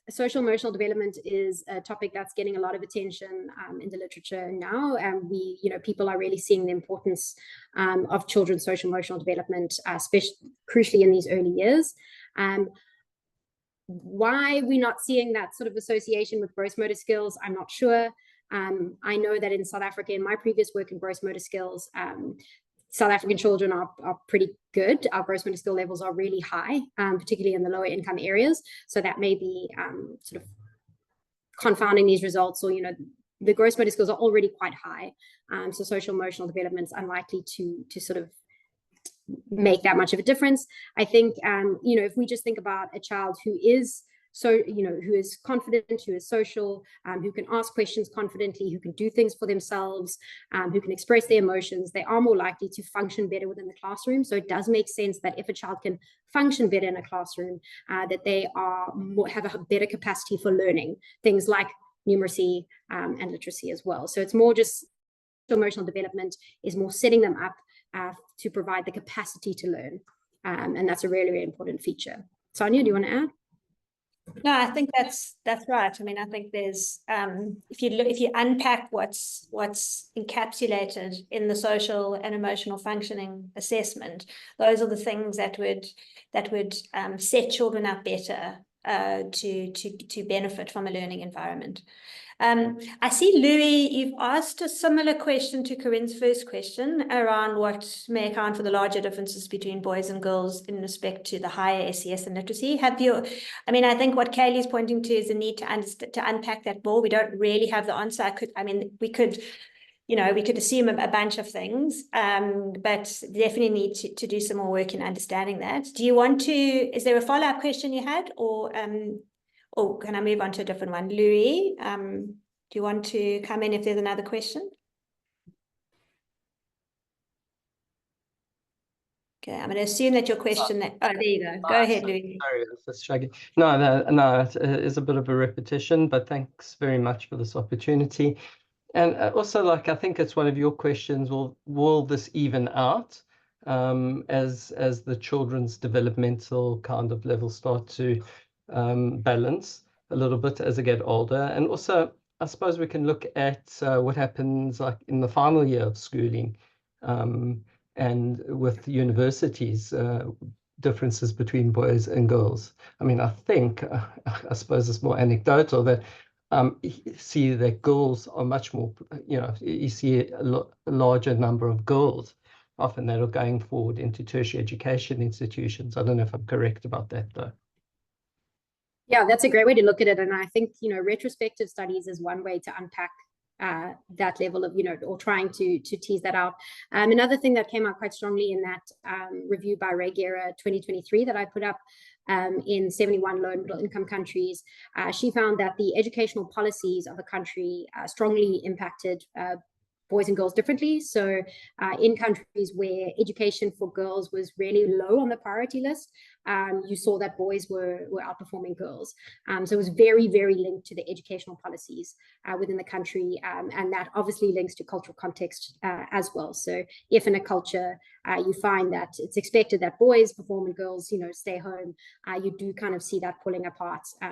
Social emotional development is a topic that's getting a lot of attention in the literature now, and people are really seeing the importance of children's social emotional development, especially crucially in these early years. Why we're not seeing that sort of association with gross motor skills, I'm not sure. I know that in South Africa, in my previous work in gross motor skills, South African children are pretty good. Our gross motor skill levels are really high, particularly in the lower income areas. So that may be sort of confounding these results, or, the gross motor skills are already quite high. So social emotional development is unlikely to sort of make that much of a difference. I think, if we just think about a child who is who is confident, who is social, who can ask questions confidently, who can do things for themselves, who can express their emotions, they are more likely to function better within the classroom. So it does make sense that if a child can function better in a classroom, that they have a better capacity for learning things like numeracy and literacy as well. So it's more just emotional development is more setting them up to provide the capacity to learn. And that's a really, really important feature. Sonia, do you want to add? No, I think that's right. I mean, I think there's if you unpack what's encapsulated in the social and emotional functioning assessment, those are the things that would set children up better to benefit from a learning environment. I see, Louis, you've asked a similar question to Corinne's first question around what may account for the larger differences between boys and girls in respect to the higher SES and literacy. I mean, I think what Caylee's pointing to is the need to unpack that more. We don't really have the answer. We could assume a bunch of things, but definitely need to do some more work in understanding that. Is there a follow-up question you had, or can I move on to a different one? Louis, do you want to come in if there's another question? Okay, I'm going to assume that your question there you go. Go ahead, Louis. Sorry, I was just struggling. No, it is a bit of a repetition, but thanks very much for this opportunity. And also, I think it's one of your questions, will this even out as the children's developmental kind of levels start to balance a little bit as they get older? And also, I suppose we can look at what happens in the final year of schooling. and with universities, differences between boys and girls. I mean, I think, I suppose it's more anecdotal that you see that girls are much more, you see a larger number of girls often that are going forward into tertiary education institutions. I don't know if I'm correct about that, though. Yeah, that's a great way to look at it. And I think, retrospective studies is one way to unpack that level of, or trying to tease that out. Another thing that came out quite strongly in that review by Regera 2023 that I put up in 71 low and middle income countries, she found that the educational policies of a country strongly impacted boys and girls differently. So in countries where education for girls was really low on the priority list, you saw that boys were outperforming girls. So it was very, very linked to the educational policies within the country. And that obviously links to cultural context as well. So if in a culture you find that it's expected that boys perform and girls, stay home, you do kind of see that pulling apart. So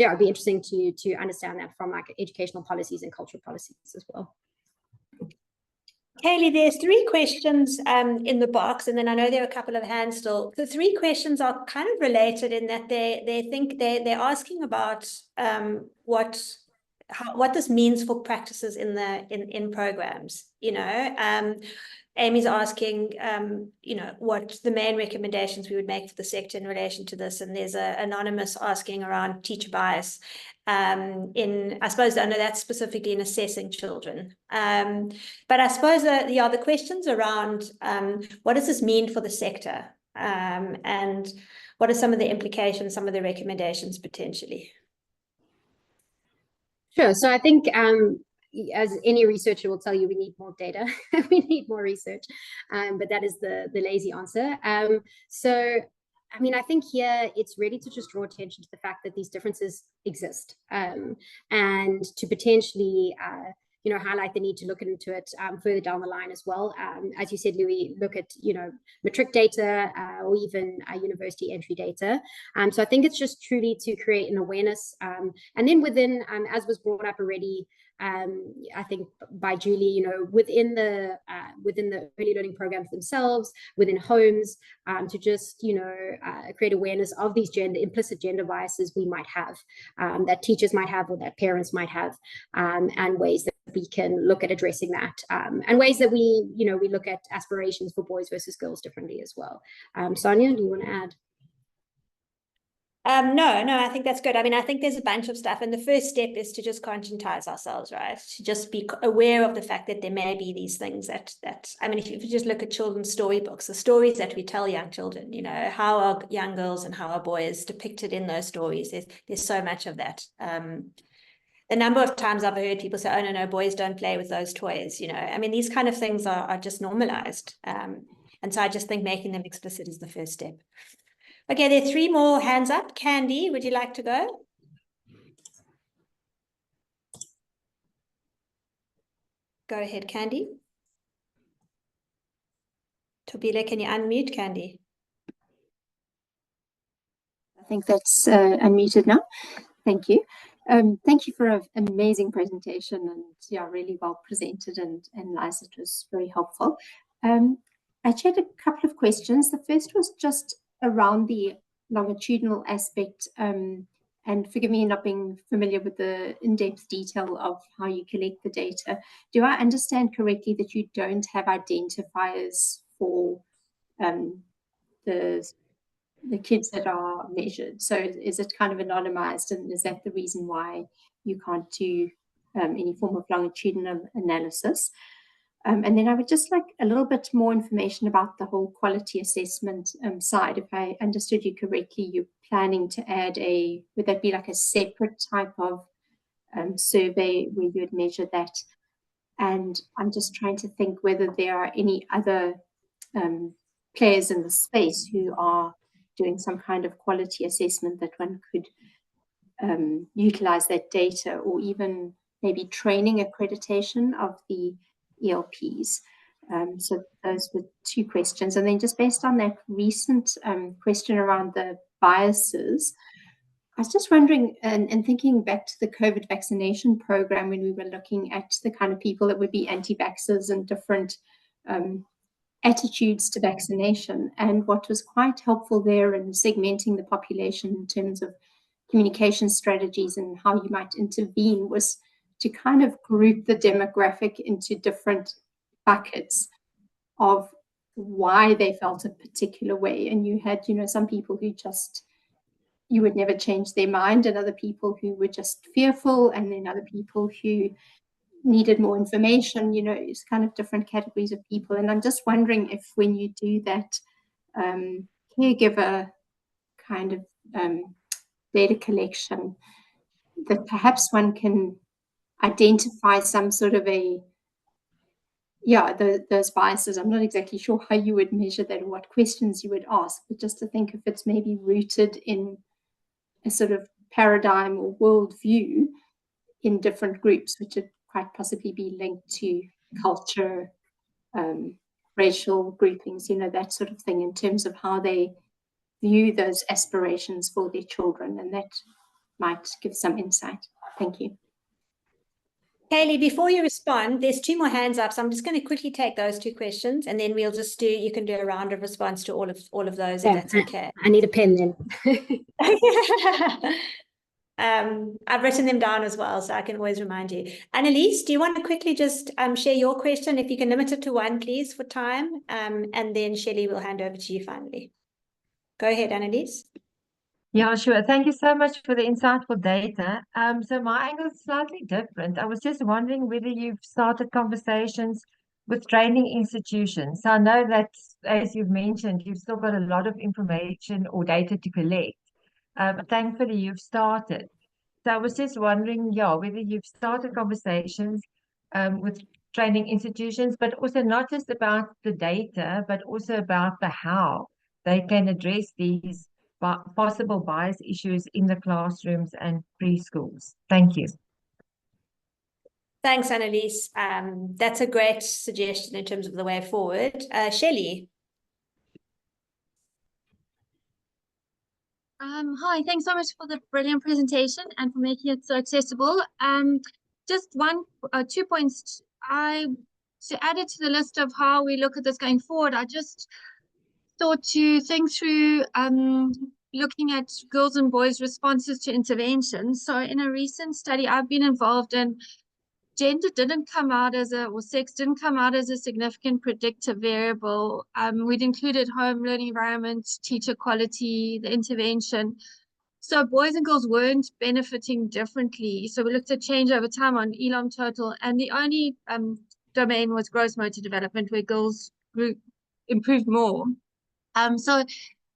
yeah, it'd be interesting to understand that from like educational policies and cultural policies as well. Caylee, there's 3 questions in the box, and then I know there are a couple of hands still. The 3 questions are kind of related in that they're asking about what this means for practices in programs. Amy's asking, what the main recommendations we would make for the sector in relation to this, and there's an anonymous asking around teacher bias. I suppose I know that's specifically in assessing children. But I suppose the other questions around what does this mean for the sector, and what are some of the implications, some of the recommendations potentially? Sure. So I think as any researcher will tell you, we need more data, we need more research, but that is the lazy answer. So I mean, I think here it's really to just draw attention to the fact that these differences exist, and to potentially, highlight the need to look into it further down the line as well. As you said, Louis, look at, matric data or even university entry data. So I think it's just truly to create an awareness. And then within, as was brought up already, I think by Julie, within the early learning programs themselves, within homes, to just, create awareness of these implicit gender biases we might have, that teachers might have or that parents might have, and ways that we can look at addressing that, and ways that we look at aspirations for boys versus girls differently as well. Sonia, do you want to add? No, I think that's good. I mean, I think there's a bunch of stuff, and the first step is to just conscientize ourselves, right? To just be aware of the fact that there may be these things that I mean, if you just look at children's storybooks, the stories that we tell young children, how are young girls and how are boys depicted in those stories? There's so much of that. The number of times I've heard people say, "Oh no, boys don't play with those toys." I mean, these kind of things are just normalized, and so I just think making them explicit is the first step. Okay, there are 3 more hands up. Candy, would you like to go? Go ahead, Candy. Tobile, can you unmute, Candy? I think that's unmuted now. Thank you. Thank you for an amazing presentation, and yeah, really well presented and nice. It was very helpful. I had a couple of questions. The first was just around the longitudinal aspect, and forgive me not being familiar with the in-depth detail of how you collect the data. Do I understand correctly that you don't have identifiers for the kids that are measured? So is it kind of anonymized, and is that the reason why you can't do any form of longitudinal analysis? And then I would just like a little bit more information about the whole quality assessment side. If I understood you correctly, you're planning to add would that be like a separate type of survey where you would measure that? And I'm just trying to think whether there are any other players in the space who are doing some kind of quality assessment that one could utilize that data, or even maybe training accreditation of the ELPs. So those were 2 questions. And then just based on that recent question around the biases, I was just wondering, and thinking back to the COVID vaccination program, when we were looking at the kind of people that would be anti-vaxxers and different attitudes to vaccination. And what was quite helpful there in segmenting the population in terms of communication strategies and how you might intervene was to kind of group the demographic into different buckets of why they felt a particular way. And you had, some people who just, you would never change their mind, and other people who were just fearful, and then other people who needed more information. It's kind of different categories of people. And I'm just wondering if when you do that caregiver kind of data collection, that perhaps one can identify some sort of those biases. I'm not exactly sure how you would measure that or what questions you would ask, but just to think if it's maybe rooted in a sort of paradigm or worldview in different groups, which would quite possibly be linked to culture, racial groupings, that sort of thing, in terms of how they view those aspirations for their children. And that might give some insight. Thank you. Caylee, before you respond, there's 2 more hands up, so I'm just going to quickly take those 2 questions, and then we'll just you can do a round of response to all of those, if that's okay. I need a pen then. I've written them down as well, so I can always remind you. Annalise, do you want to quickly just share your question? If you can limit it to 1, please, for time, and then Shelley will hand over to you finally. Go ahead, Annalise. Yeah, sure. Thank you so much for the insightful data. So my angle is slightly different. I was just wondering whether you've started conversations with training institutions. So I know that, as you've mentioned, you've still got a lot of information or data to collect. Thankfully, you've started. So I was just wondering, whether you've started conversations with training institutions, but also not just about the data, but also about the how they can address these possible bias issues in the classrooms and preschools. Thank you. Thanks, Annalise. That's a great suggestion in terms of the way forward. Shelley. Hi, thanks so much for the brilliant presentation and for making it so accessible. Just 2 points. To add it to the list of how we look at this going forward, I just thought to think through looking at girls and boys' responses to intervention. So in a recent study I've been involved in, gender didn't come out or sex didn't come out as a significant predictive variable. We'd included home learning environment, teacher quality, the intervention. So boys and girls weren't benefiting differently. So we looked at change over time on ELOM total, and the only domain was gross motor development, where girls improved more. So,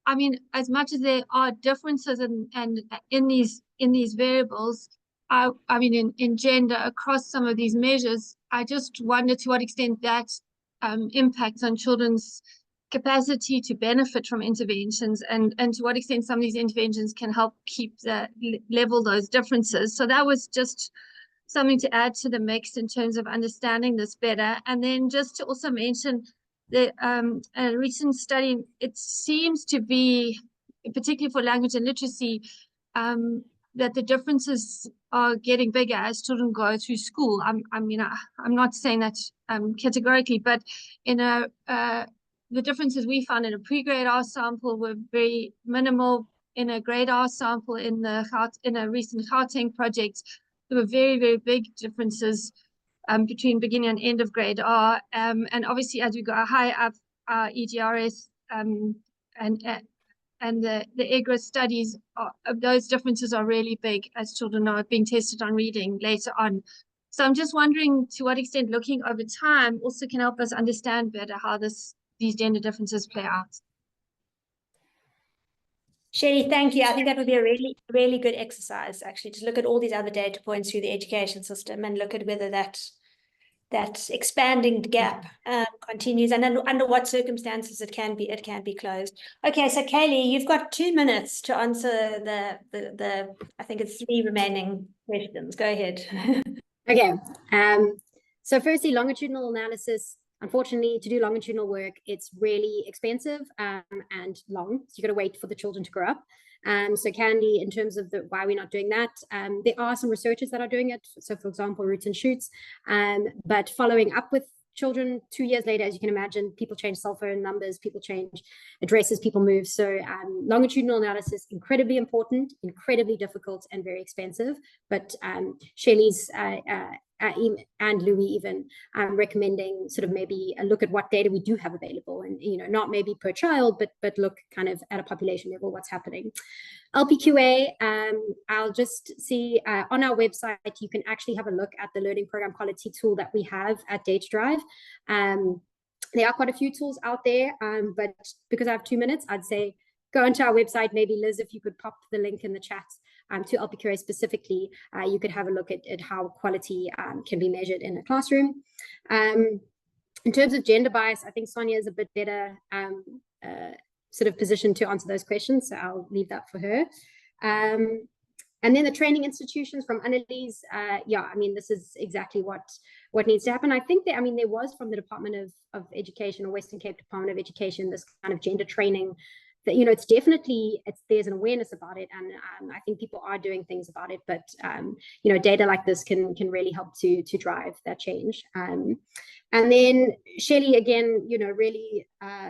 I mean, as much as there are differences in these variables, I mean, in gender across some of these measures, I just wonder to what extent that impacts on children's capacity to benefit from interventions, and to what extent some of these interventions can help level those differences. So that was just something to add to the mix in terms of understanding this better. And then just to also mention the a recent study, it seems to be, particularly for language and literacy, that the differences are getting bigger as children go through school. I mean, I'm not saying that categorically, but in the differences we found in a pre-grade R sample were very minimal. In a grade R sample in a recent Gauteng project, there were very, very big differences between beginning and end of grade R. And obviously, as we go higher up, EGRS and the EGRA studies, those differences are really big as children are being tested on reading later on. So I'm just wondering to what extent looking over time also can help us understand better how these gender differences play out. Shelley, thank you. I think that would be a really, really good exercise, actually, to look at all these other data points through the education system and look at whether that expanding gap continues, and under what circumstances it can be closed. Okay, so Caylee, you've got 2 minutes to answer the I think it's 3 remaining questions. Go ahead. Okay. So firstly, longitudinal analysis. Unfortunately, to do longitudinal work, it's really expensive and long. So you've got to wait for the children to grow up. So Candy, in terms of why we're not doing that, there are some researchers that are doing it. So for example, Roots and Shoots, but following up with children 2 years later, as you can imagine, people change cell phone numbers, people change addresses, people move. So longitudinal analysis, incredibly important, incredibly difficult, and very expensive. But Shelley's and Louis even recommending sort of maybe a look at what data we do have available, and not maybe per child, but look kind of at a population level what's happening. LPQA, I'll just see on our website, you can actually have a look at the learning program quality tool that we have at DataDrive. There are quite a few tools out there, but because I have 2 minutes, I'd say go onto our website. Maybe Liz, if you could pop the link in the chat to LPQA specifically, you could have a look at how quality can be measured in a classroom. In terms of gender bias, I think Sonia is a bit better sort of positioned to answer those questions, so I'll leave that for her. And then the training institutions from Annelies, yeah, I mean, this is exactly what needs to happen. I think that, I mean, there was from the Department of Education, or Western Cape Department of Education, this kind of gender training that, it's definitely, there's an awareness about it, and I think people are doing things about it, but data like this can really help to drive that change. And then Shelley, again, really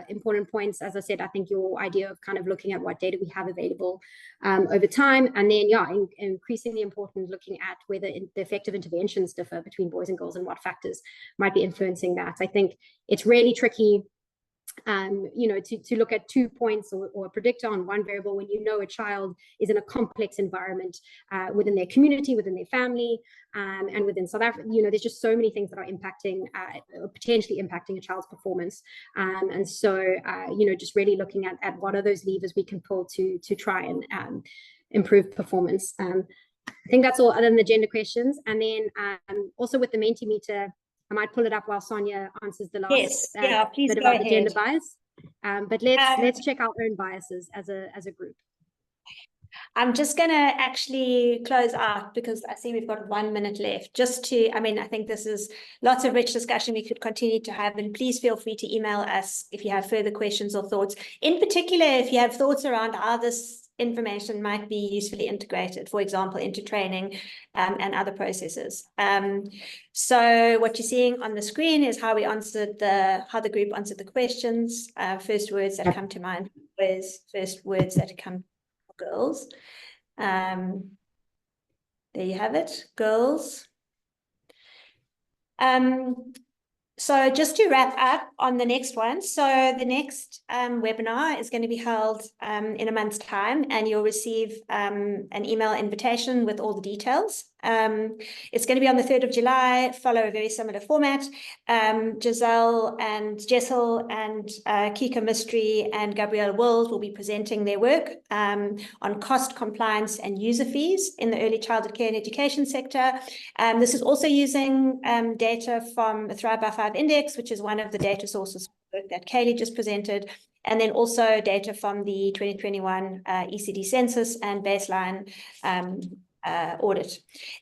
important points. As I said, I think your idea of kind of looking at what data we have available over time, and then increasingly important looking at whether the effective interventions differ between boys and girls and what factors might be influencing that. I think it's really tricky to look at 2 points or a predictor on one variable when a child is in a complex environment within their community, within their family, and within South Africa. There's just so many things that are impacting, or potentially impacting a child's performance. And so, just really looking at what are those levers we can pull to try and improve performance. I think that's all other than the gender questions. And then also with the Mentimeter, I might pull it up while Sonia answers the last please bit about the gender bias. But let's check our own biases as a group. I'm just going to actually close out because I see we've got 1 minute left. I think this is lots of rich discussion we could continue to have, and please feel free to email us if you have further questions or thoughts. In particular, if you have thoughts around how this information might be usefully integrated, for example, into training and other processes. So what you're seeing on the screen is how how the group answered the questions. First words that come to mind, first words that come for girls. There you have it, girls. So just to wrap up on the next one, so the next webinar is going to be held in a month's time, and you'll receive an email invitation with all the details. It's going to be on the 3rd of July, follow a very similar format. Jessel and Kika Mystery and Gabrielle Wills will be presenting their work on cost, compliance and user fees in the early childhood care and education sector. This is also using data from the Thrive by 5 Index, which is one of the data sources that Caylee just presented, and then also data from the 2021 ECD census and baseline audit.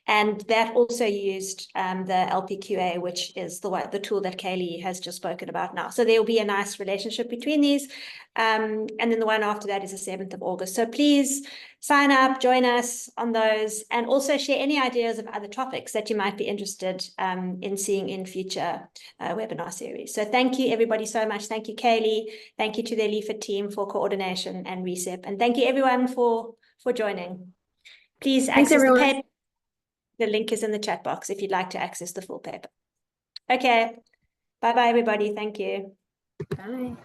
And that also used the LPQA, which is the tool that Caylee has just spoken about now. So there will be a nice relationship between these. And then the one after that is the 7th of August. So please sign up, join us on those, and also share any ideas of other topics that you might be interested in seeing in future webinar series. So thank you everybody so much. Thank you, Caylee. Thank you to the Ilifa team for coordination and RESEP. And thank you everyone for joining. Please access the paper. The link is in the chat box if you'd like to access the full paper. Okay. Bye-bye, everybody. Thank you. Bye.